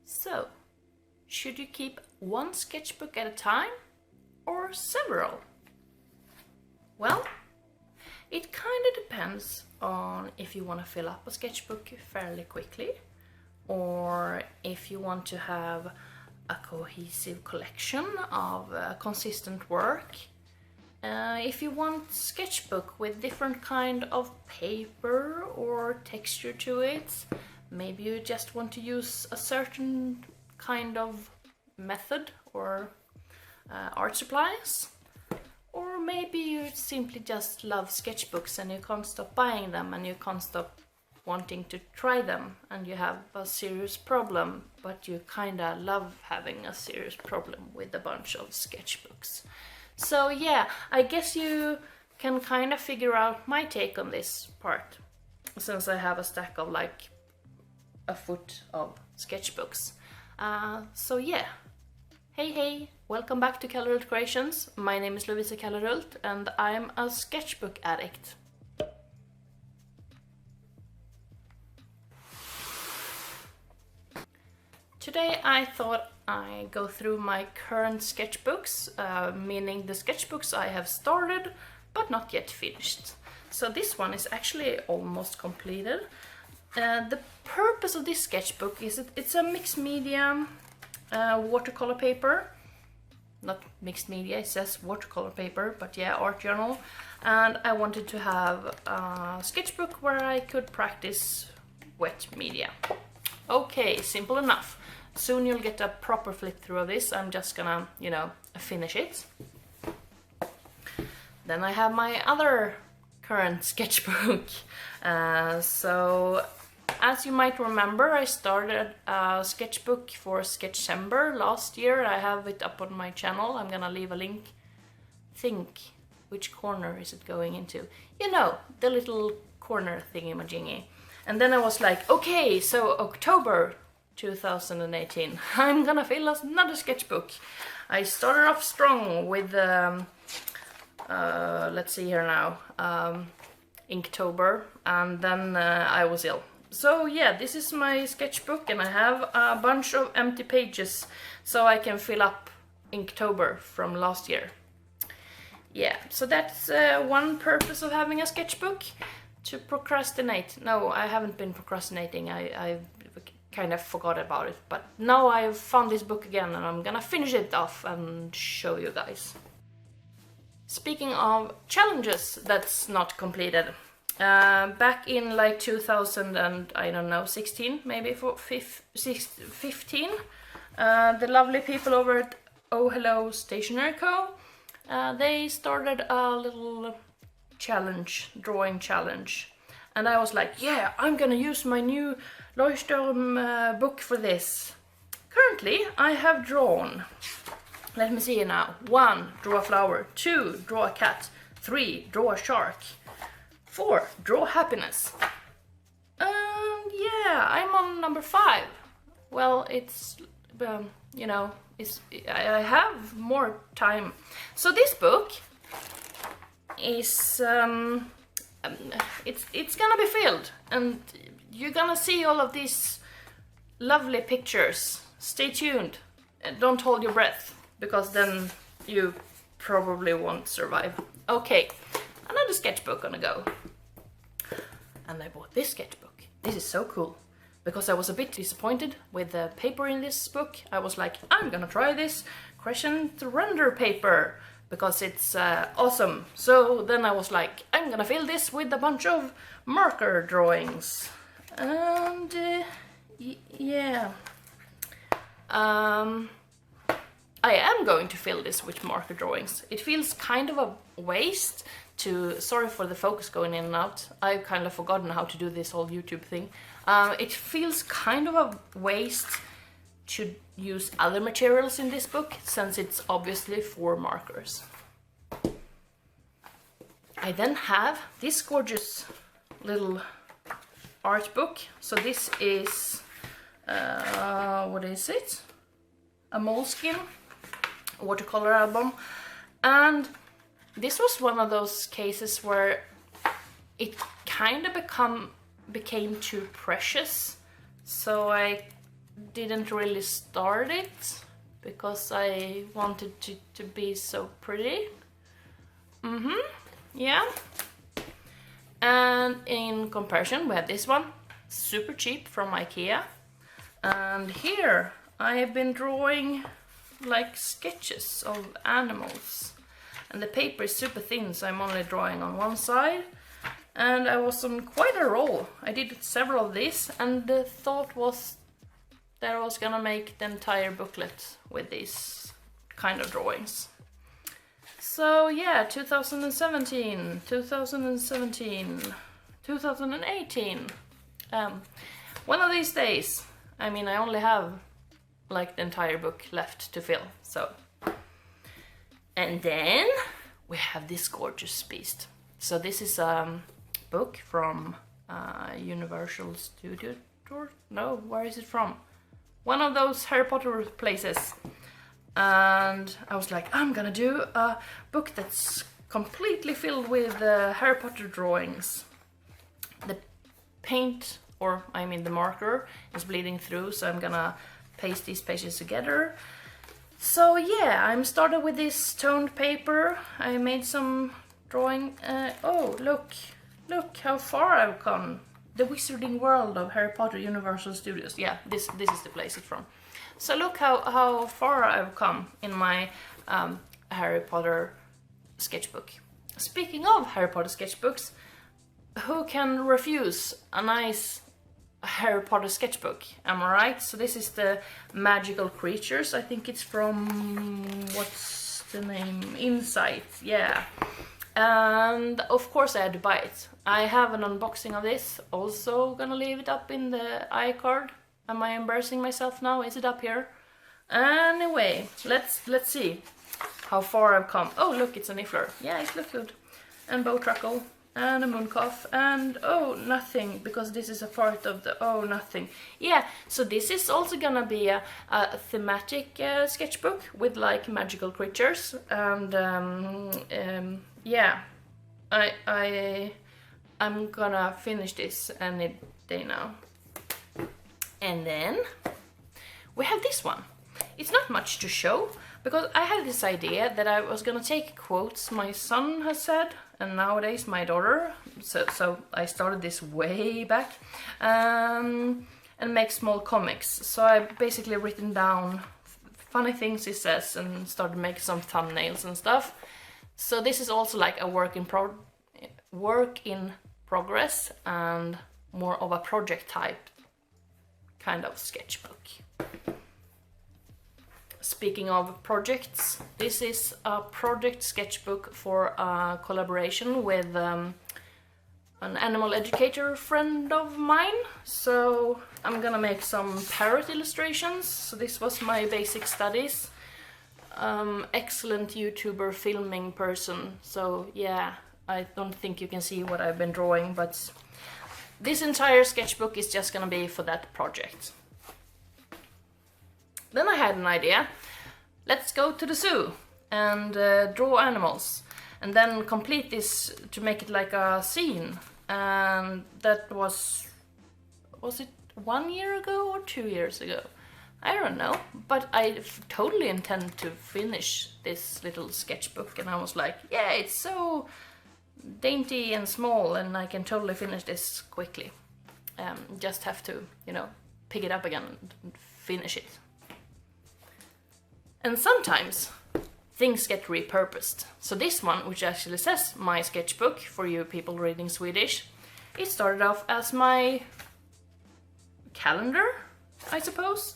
So, should you keep one sketchbook at a time or several? Well, it kind of depends on if you want to fill up a sketchbook fairly quickly or if you want to have a cohesive collection of consistent work. If you want sketchbook with different kind of paper or texture to it, maybe you just want to use a certain kind of method or art supplies, or maybe you simply just love sketchbooks and you can't stop buying them and you can't stop wanting to try them, and you have a serious problem, but you kinda love having a serious problem with a bunch of sketchbooks. So yeah, I guess you can kind of figure out my take on this part, since I have a stack of like a foot of sketchbooks. So yeah, hey, welcome back to Kallerhult Creations. My name is Kallerhult and I'm a sketchbook addict. Today I thought I'd go through my current sketchbooks, meaning the sketchbooks I have started but not yet finished. So this one is actually almost completed. The purpose of this sketchbook is it's a mixed media watercolor paper. Not mixed media, it says watercolor paper, but yeah, art journal. And I wanted to have a sketchbook where I could practice wet media. Okay, simple enough. Soon you'll get a proper flip through of this. I'm just gonna, finish it. Then I have my other current sketchbook. So, as you might remember, I started a sketchbook for Sketchember last year. I have it up on my channel. I'm gonna leave a link. Think, which corner is it going into? The little corner thingy-majingy. And then I was like, okay, so October 2018, I'm gonna fill another sketchbook. I started off strong with, let's see here now, Inktober, and then I was ill. So yeah, this is my sketchbook and I have a bunch of empty pages so I can fill up Inktober from last year. Yeah, so that's one purpose of having a sketchbook. To procrastinate. No, I haven't been procrastinating. I kind of forgot about it, but now I've found this book again and I'm gonna finish it off and show you guys. Speaking of challenges that's not completed, back in like 2000 and I don't know, 16, maybe for 15, the lovely people over at Oh Hello Stationery Co. They started a little drawing challenge, and I was like, yeah, I'm gonna use my new Leuchtturm book for this. Currently I have drawn, let me see now, 1, draw a flower, 2, draw a cat, 3, draw a shark, 4, draw happiness. Yeah, I'm on number 5. Well, it's I have more time. So this book is it's gonna be filled and you're gonna see all of these lovely pictures. Stay tuned and don't hold your breath, because then you probably won't survive. Okay, another sketchbook on the go. And I bought this sketchbook. This is so cool, because I was a bit disappointed with the paper in this book. I was like, I'm gonna try this crescent render paper because it's awesome. So then I was like, I'm gonna fill this with a bunch of marker drawings. And yeah, I am going to fill this with marker drawings. It feels kind of a waste to, sorry for the focus going in and out, I've kind of forgotten how to do this whole YouTube thing. It feels kind of a waste to use other materials in this book, since it's obviously for markers. I then have this gorgeous little art book. So this is, what is it? A Moleskine watercolor album. And this was one of those cases where it kind of became too precious. So I didn't really start it because I wanted to be so pretty. Yeah. And in comparison we have this one, super cheap from IKEA. And here I have been drawing like sketches of animals. And the paper is super thin, so I'm only drawing on one side. And I was on quite a roll. I did several of these, and the thought was that I was gonna make the entire booklet with these kind of drawings. So yeah, 2017, 2017, 2018. One of these days, I mean, I only have like the entire book left to fill, so. And then we have this gorgeous beast. So this is a book from Universal Studio Tour? No, where is it from? One of those Harry Potter places. And I was like, I'm gonna do a book that's completely filled with Harry Potter drawings. The paint, or I mean the marker, is bleeding through, so I'm gonna paste these pages together. So yeah, I'm started with this toned paper. I made some drawing. Oh, look how far I've come. The Wizarding World of Harry Potter Universal Studios. Yeah, this is the place it's from. So look how far I've come in my Harry Potter sketchbook. Speaking of Harry Potter sketchbooks, who can refuse a nice Harry Potter sketchbook? Am I right? So this is the Magical Creatures. I think it's from, what's the name? Insight, yeah. And of course I had to buy it. I have an unboxing of this, also gonna leave it up in the iCard. Am I embarrassing myself now? Is it up here? Anyway, let's see how far I've come. Oh look, it's a niffler. Yeah, it looks good. And bow truckle, and a mooncalf, and oh, nothing, because this is a part of the, oh, nothing. Yeah, so this is also gonna be a thematic sketchbook with like magical creatures, and yeah, I'm gonna finish this any day now. And then we have this one. It's not much to show, because I had this idea that I was gonna take quotes my son has said, and nowadays my daughter, so I started this way back, and make small comics. So I basically written down funny things he says and started making some thumbnails and stuff. So this is also like a work in progress and more of a project type kind of sketchbook. Speaking of projects, this is a project sketchbook for a collaboration with an animal educator friend of mine. So I'm gonna make some parrot illustrations. So this was my basic studies. Excellent YouTuber filming person. So yeah, I don't think you can see what I've been drawing, but this entire sketchbook is just gonna be for that project. Then I had an idea. Let's go to the zoo and draw animals, and then complete this to make it like a scene. And that was it 1 year ago or 2 years ago? I don't know, but I totally intend to finish this little sketchbook, and I was like, yeah, it's so dainty and small, and I can totally finish this quickly. Just have to, you know, pick it up again and finish it. And sometimes things get repurposed. So this one, which actually says my sketchbook for you people reading Swedish, it started off as my calendar, I suppose.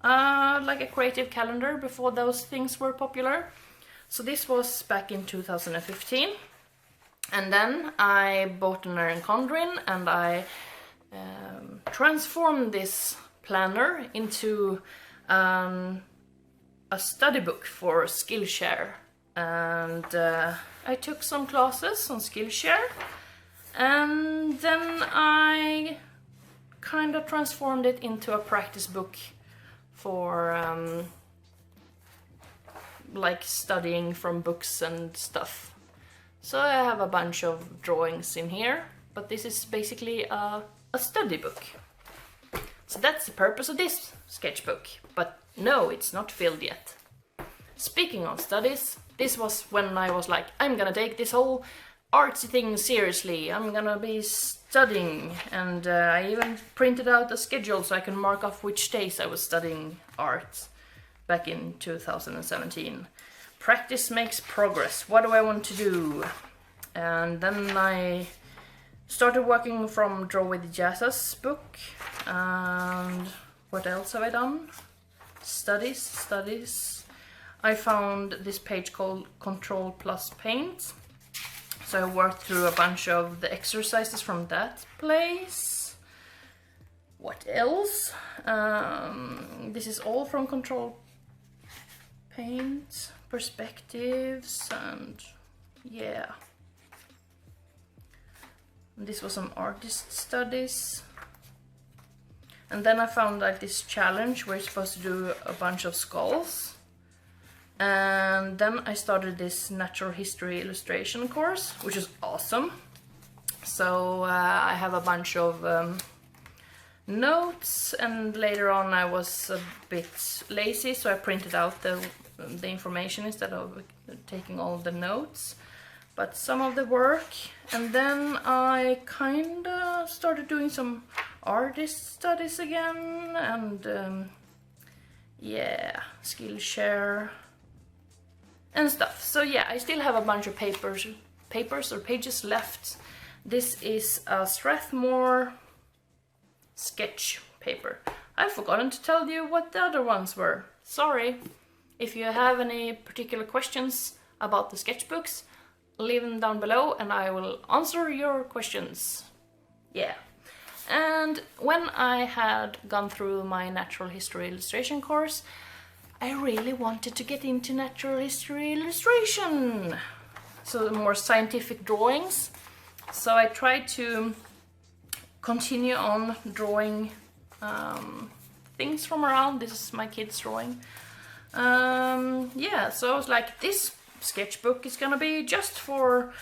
Like a creative calendar before those things were popular. So this was back in 2015. And then I bought an Erin Condren, and I transformed this planner into a study book for Skillshare. And I took some classes on Skillshare, and then I kind of transformed it into a practice book for like studying from books and stuff. So I have a bunch of drawings in here, but this is basically a study book. So that's the purpose of this sketchbook. But no, it's not filled yet. Speaking of studies, this was when I was like, I'm gonna take this whole artsy thing seriously. I'm gonna be studying, and I even printed out a schedule so I can mark off which days I was studying art back in 2017. Practice makes progress. What do I want to do? And then I started working from Draw with Jazza's book. And what else have I done? Studies. I found this page called Control plus Paint. So I worked through a bunch of the exercises from that place. What else? This is all from Control Paint, perspectives, and yeah. This was some artist studies. And then I found like this challenge where you're supposed to do a bunch of skulls. And then I started this natural history illustration course, which is awesome. So I have a bunch of notes, and later on I was a bit lazy, so I printed out the information instead of taking all the notes. But some of the work, and then I kinda started doing some artist studies again, and yeah, Skillshare and stuff. So yeah, I still have a bunch of papers or pages left. This is a Strathmore sketch paper. I've forgotten to tell you what the other ones were. Sorry. If you have any particular questions about the sketchbooks, leave them down below and I will answer your questions. Yeah. And when I had gone through my natural history illustration course, I really wanted to get into natural history illustration. So more scientific drawings. So I tried to continue on drawing things from around. This is my kid's drawing. Yeah, so I was like, this sketchbook is gonna be just for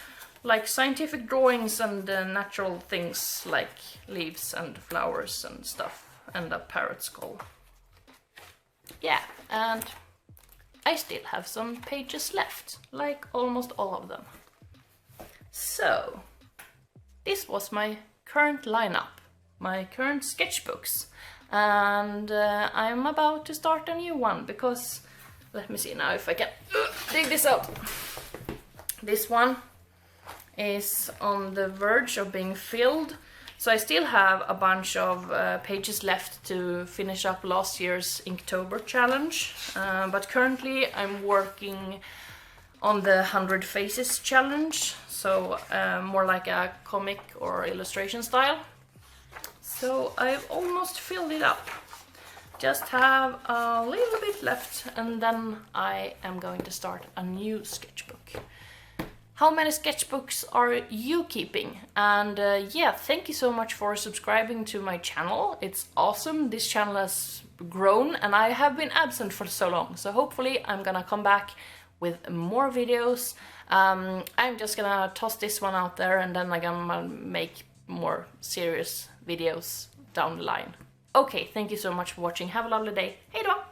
like scientific drawings and natural things like leaves and flowers and stuff, and a parrot skull. Yeah, and I still have some pages left, like almost all of them. So, this was my current lineup, my current sketchbooks. And I'm about to start a new one because, let me see now if I can dig this out. This one is on the verge of being filled. So I still have a bunch of pages left to finish up last year's Inktober challenge. But currently I'm working on the 100 Faces challenge. So more like a comic or illustration style. So I've almost filled it up. Just have a little bit left and then I am going to start a new sketchbook. How many sketchbooks are you keeping? And yeah, thank you so much for subscribing to my channel. It's awesome. This channel has grown and I have been absent for so long. So hopefully I'm gonna come back with more videos. I'm just gonna toss this one out there and then I'm gonna make more serious videos down the line. Okay, thank you so much for watching. Have a lovely day. Hej då!